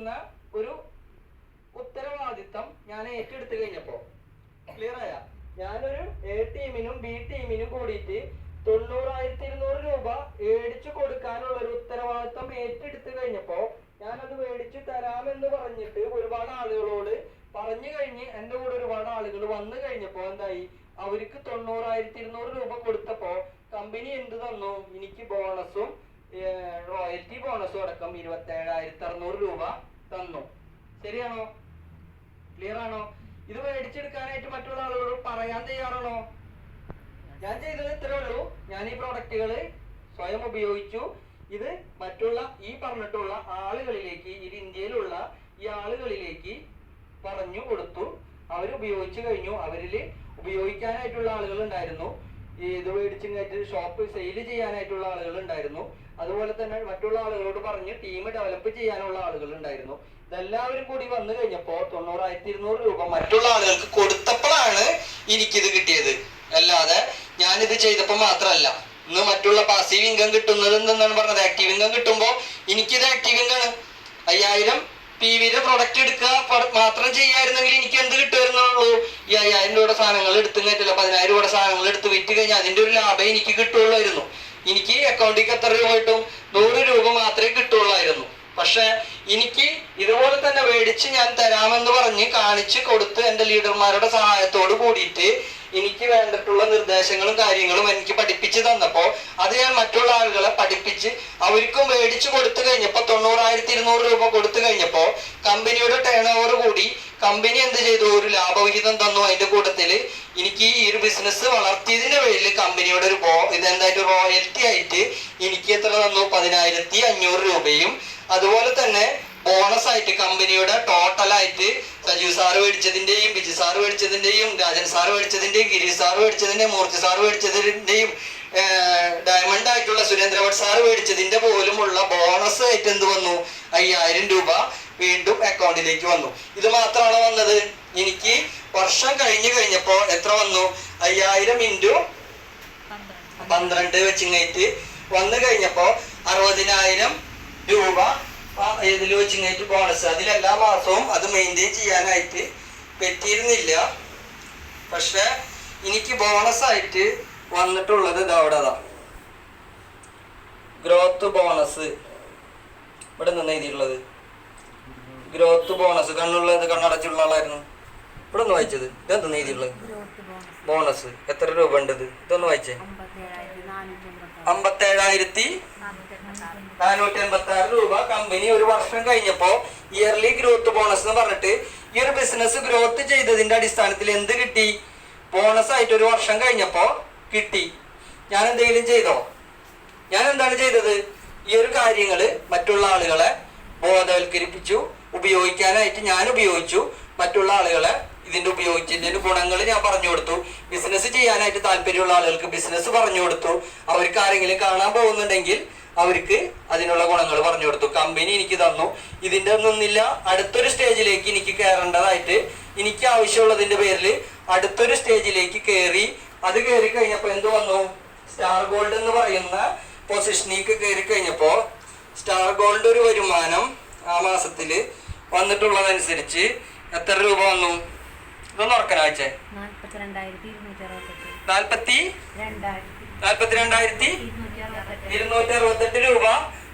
കൊടുക്കുന്ന ഒരു ഉത്തരവാദിത്തം ഞാൻ ഏറ്റെടുത്തു കഴിഞ്ഞപ്പോ, ക്ലിയർ ആയ, ഞാനൊരു എ ടീമിനും ബി ടീമിനും കൂടിയിട്ട് 90,200 രൂപ മേടിച്ചു കൊടുക്കാനുള്ള ഒരു ഉത്തരവാദിത്തം ഏറ്റെടുത്തു കഴിഞ്ഞപ്പോ, ഞാനത് മേടിച്ചു തരാമെന്ന് പറഞ്ഞിട്ട് ഒരുപാട് ആളുകളോട് പറഞ്ഞു കഴിഞ്ഞ് എന്റെ കൂടെ ഒരുപാട് ആളുകൾ വന്നു കഴിഞ്ഞപ്പോ എന്തായി, അവർക്ക് 90,200 രൂപ കൊടുത്തപ്പോ കമ്പനി എന്ത് തന്നു, എനിക്ക് ബോണസും റോയൽറ്റി ബോണസും അടക്കം 27,600 രൂപ തന്നു. ശരിയാണോ? ക്ലിയർ ആണോ? ഇത് മേടിച്ചെടുക്കാനായിട്ട് മറ്റുള്ള ആളുകളോട് പറയാൻ തയ്യാറാണോ? ഞാൻ ചെയ്തത് ഇത്രേ ഉള്ളൂ. ഞാൻ ഈ പ്രോഡക്റ്റുകൾ സ്വയം ഉപയോഗിച്ചു. ഇത് മറ്റുള്ള ഈ പറഞ്ഞിട്ടുള്ള ആളുകളിലേക്ക്, ഇത് ഇന്ത്യയിലുള്ള ഈ ആളുകളിലേക്ക് പറഞ്ഞു കൊടുത്തു. അവരുപയോഗിച്ചു കഴിഞ്ഞു. അവരിൽ ഉപയോഗിക്കാനായിട്ടുള്ള ആളുകൾ ഉണ്ടായിരുന്നു, ഇത് മേടിച്ചിങ്ങായിട്ട് ഷോപ്പ് സെയിൽ ചെയ്യാനായിട്ടുള്ള ആളുകൾ ഉണ്ടായിരുന്നു. അതുപോലെ തന്നെ മറ്റുള്ള ആളുകളോട് പറഞ്ഞ് ടീം ഡെവലപ്പ് ചെയ്യാനുള്ള ആളുകൾ ഉണ്ടായിരുന്നു. ഇതെല്ലാവരും കൂടി വന്നു കഴിഞ്ഞപ്പോ 90,200 രൂപ മറ്റുള്ള ആളുകൾക്ക് കൊടുത്തപ്പോഴാണ് എനിക്കിത് കിട്ടിയത്. അല്ലാതെ ഞാനിത് ചെയ്തപ്പോ മാത്രമല്ല. ഇന്ന് മറ്റുള്ള പാസീവ് ഇൻകം കിട്ടുന്നത് എന്താണ് പറഞ്ഞത്, ആക്റ്റീവ് ഇൻകം കിട്ടുമ്പോ എനിക്കിത് ആക്റ്റീവ് ഇൻകം ആണ്. 5,000 PVയുടെ പ്രൊഡക്റ്റ് എടുക്കുക മാത്രം ചെയ്യായിരുന്നെങ്കിൽ എനിക്ക് എന്ത് കിട്ടുമായിരുന്നുള്ളൂ, ഈ 5,000 രൂപയുടെ സാധനങ്ങൾ എടുത്തു കയറ്റില്ല, 10,000 രൂപയുടെ സാധനങ്ങൾ എടുത്ത് വിറ്റ് കഴിഞ്ഞാൽ അതിന്റെ ഒരു ലാഭം എനിക്ക് കിട്ടുള്ളായിരുന്നു. എനിക്ക് അക്കൗണ്ടിലേക്ക് എത്ര രൂപ കിട്ടും, 100 രൂപ മാത്രമേ കിട്ടുള്ളായിരുന്നു. പക്ഷെ എനിക്ക് ഇതുപോലെ തന്നെ മേടിച്ച് ഞാൻ തരാമെന്ന് പറഞ്ഞ് കാണിച്ച് കൊടുത്ത് എന്റെ ലീഡർമാരുടെ സഹായത്തോട് കൂടിയിട്ട് എനിക്ക് വേണ്ടിട്ടുള്ള നിർദ്ദേശങ്ങളും കാര്യങ്ങളും എനിക്ക് പഠിപ്പിച്ച് തന്നപ്പോ അത് ഞാൻ മറ്റുള്ള ആളുകളെ പഠിപ്പിച്ച് അവർക്കും മേടിച്ചു കൊടുത്തു കഴിഞ്ഞപ്പോ 90,200 രൂപ കൊടുത്തു കഴിഞ്ഞപ്പോ കമ്പനിയുടെ ടേൺ ഓവർ കൂടി. കമ്പനി എന്ത് ചെയ്തു, ഒരു ലാഭവിഹിതം തന്നു. അതിന്റെ കൂട്ടത്തില് എനിക്ക് ഈ ഒരു ബിസിനസ് വളർത്തിയതിന്റെ പേരിൽ കമ്പനിയുടെ ഒരു ഇതെന്തായിട്ട് റോയൽറ്റി ആയിട്ട് എനിക്ക് എത്ര തന്നു, 10,500 രൂപയും അതുപോലെ തന്നെ ബോണസ് ആയിട്ട് കമ്പനിയുടെ ടോട്ടലായിട്ട് സജീവ് സാറ് മേടിച്ചതിന്റെയും ബിജു സാറ് മേടിച്ചതിന്റെയും രാജൻ സാറ് മേടിച്ചതിന്റെയും ഗിരീഷ് സാറ് മേടിച്ചതിന്റെയും മൂർത്തി സാറ് മേടിച്ചതിന്റെയും ഡയമണ്ട് ആയിട്ടുള്ള സുരേന്ദ്രഭട്ട് സാറ് മേടിച്ചതിന്റെ പോലുമുള്ള ബോണസ് ആയിട്ട് എന്ത് വന്നു, 5,000 രൂപ വീണ്ടും അക്കൗണ്ടിലേക്ക് വന്നു. ഇത് മാത്രമാണ് വന്നത്. എനിക്ക് വർഷം കഴിഞ്ഞപ്പോ എത്ര വന്നു, 5,000 ഇൻറ്റു 12 വെച്ചിങ്ങായിട്ട് വന്നു കഴിഞ്ഞപ്പോ 60,000 രൂപ ഇതിൽ വെച്ചിങ്ങായിട്ട് ബോണസ്. അതിലെല്ലാ മാസവും അത് മെയിൻറ്റെയിൻ ചെയ്യാനായിട്ട് പറ്റിയിരുന്നില്ല. പക്ഷെ എനിക്ക് ബോണസ് ആയിട്ട് വന്നിട്ടുള്ളത് ഇതവിടെതാ, ഗ്രോത്ത് ബോണസ്. ഇവിടെ നിന്ന് എഴുതിയിട്ടുള്ളത് ഗ്രോത്ത് ബോണസ്. കണ്ണടച്ചുള്ള ആളായിരുന്നു. ഇവിടെ ഒന്ന് വായിച്ചത് ഇതെന്തെന്ന് എഴുതിയിട്ടുള്ളത്, ബോണസ് എത്ര രൂപ ഉണ്ട് ഇത്, ഇതൊന്ന് വായിച്ചേ. 57,486 രൂപ കമ്പനി ഒരു വർഷം കഴിഞ്ഞപ്പോ ഇയർലി ഗ്രോത്ത് ബോണസ് എന്ന് പറഞ്ഞിട്ട് ഈ ഒരു ബിസിനസ് ഗ്രോത്ത് ചെയ്തതിന്റെ അടിസ്ഥാനത്തിൽ എന്ത് കിട്ടി, ബോണസ് ആയിട്ട് ഒരു വർഷം കഴിഞ്ഞപ്പോ കിട്ടി. ഞാൻ എന്തെങ്കിലും ചെയ്തോ? ഞാൻ എന്താണ് ചെയ്തത്, ഈ ഒരു കാര്യങ്ങള് മറ്റുള്ള ആളുകളെ ബോധവൽക്കരിപ്പിച്ചു. ഉപയോഗിക്കാനായിട്ട് ഞാൻ ഉപയോഗിച്ചു. മറ്റുള്ള ആളുകളെ ഇതിന്റെ ഉപയോഗിച്ചതിന്റെ ഗുണങ്ങൾ ഞാൻ പറഞ്ഞു കൊടുത്തു. ബിസിനസ് ചെയ്യാനായിട്ട് താല്പര്യമുള്ള ആളുകൾക്ക് ബിസിനസ് പറഞ്ഞു കൊടുത്തു. അവർക്ക് ആരെങ്കിലും കാണാൻ പോകുന്നുണ്ടെങ്കിൽ അവർക്ക് അതിനുള്ള ഗുണങ്ങൾ പറഞ്ഞു കൊടുത്തു. കമ്പനി എനിക്ക് തന്നു. ഇതിന്റെ ഒന്നൊന്നില്ല, അടുത്തൊരു സ്റ്റേജിലേക്ക് എനിക്ക് കയറേണ്ടതായിട്ട് എനിക്ക് ആവശ്യമുള്ളതിന്റെ പേരിൽ അടുത്തൊരു സ്റ്റേജിലേക്ക് കയറി. അത് കയറി കഴിഞ്ഞപ്പോ എന്ത് വന്നു, സ്റ്റാർ ഗോൾഡ് എന്ന് പറയുന്ന പൊസിഷനിലേക്ക് കയറി കഴിഞ്ഞപ്പോ സ്റ്റാർ ഗോൾഡ് ഒരു വരുമാനം ആ മാസത്തില് വന്നിട്ടുള്ളതനുസരിച്ച് എത്ര രൂപ വന്നു, ഇതൊന്ന് ഉറക്കനാഴ്ച 42,268 രൂപ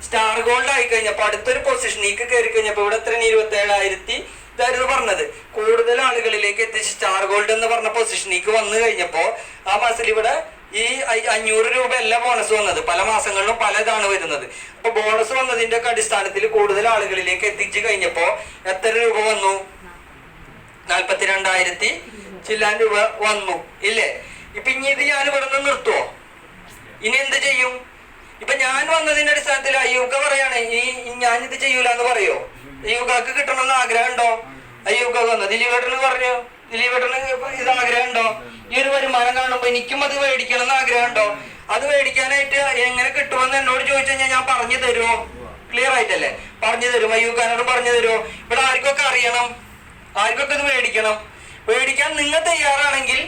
സ്റ്റാർ ഗോൾഡ് ആയി കഴിഞ്ഞപ്പോ അടുത്തൊരു പൊസിഷനിലേക്ക് കയറി കഴിഞ്ഞപ്പോ ഇവിടെ എത്ര, 27,000 ഇതായിരുന്നു പറഞ്ഞത്. കൂടുതൽ ആളുകളിലേക്ക് എത്തിച്ച് സ്റ്റാർ ഗോൾഡ് എന്ന് പറഞ്ഞ പൊസിഷനിലേക്ക് വന്നു കഴിഞ്ഞപ്പോ ആ മാസത്തിൽ ഇവിടെ ഈ 500 രൂപ അല്ല ബോണസ് വന്നത്, പല മാസങ്ങളിലും പലതാണ് വരുന്നത്. അപ്പൊ ബോണസ് വന്നതിന്റെ ഒക്കെ അടിസ്ഥാനത്തിൽ കൂടുതൽ ആളുകളിലേക്ക് എത്തിച്ചു കഴിഞ്ഞപ്പോ എത്ര രൂപ വന്നു, 42,000 ചില്ലാൻ രൂപ വന്നു ഇല്ലേ. ഇപ്പൊ ഇനി ഇത് ഞാൻ ഇവിടെ നിന്ന് നിർത്തുവോ, ഇനി എന്ത് ചെയ്യും? ഇപ്പൊ ഞാൻ വന്നതിന്റെ അടിസ്ഥാനത്തിൽ അയ്യൂക്ക പറയാണ് ഈ ഞാനിത് ചെയ്യൂല എന്ന് പറയോ? അയ്യൂക്കാക്ക് കിട്ടണമെന്ന് ആഗ്രഹം ഉണ്ടോ? അയ്യൂക്ക വന്നു ദിലീപേട്ടന് പറഞ്ഞു, ദിലീപേട്ടന് ഇത് ആഗ്രഹം ഉണ്ടോ? ഈ ഒരു വരുമാനം കാണുമ്പോ എനിക്കും അത് മേടിക്കണം എന്ന് ആഗ്രഹം ഉണ്ടോ? അത് മേടിക്കാനായിട്ട് എങ്ങനെ കിട്ടുമെന്ന് എന്നോട് ചോദിച്ചു കഴിഞ്ഞാൽ ഞാൻ പറഞ്ഞു തരുമോ? ക്ലിയർ ആയിട്ടല്ലേ പറഞ്ഞു തരും. അയ്യൂക്കാനോട് പറഞ്ഞു തരുമോ? ഇവിടെ ആർക്കൊക്കെ അറിയണം, ആർക്കൊക്കെ ഇത് മേടിക്കണം. മേടിക്കാൻ നിങ്ങൾ തയ്യാറാണെങ്കിൽ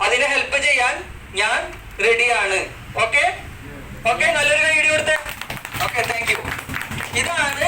അതിനെ ഹെൽപ്പ് ചെയ്യാൻ ഞാൻ റെഡിയാണ്. ഓക്കെ, നല്ലൊരു വീഡിയോ എടുത്തേ. Okay, thank you. ഇതാണ്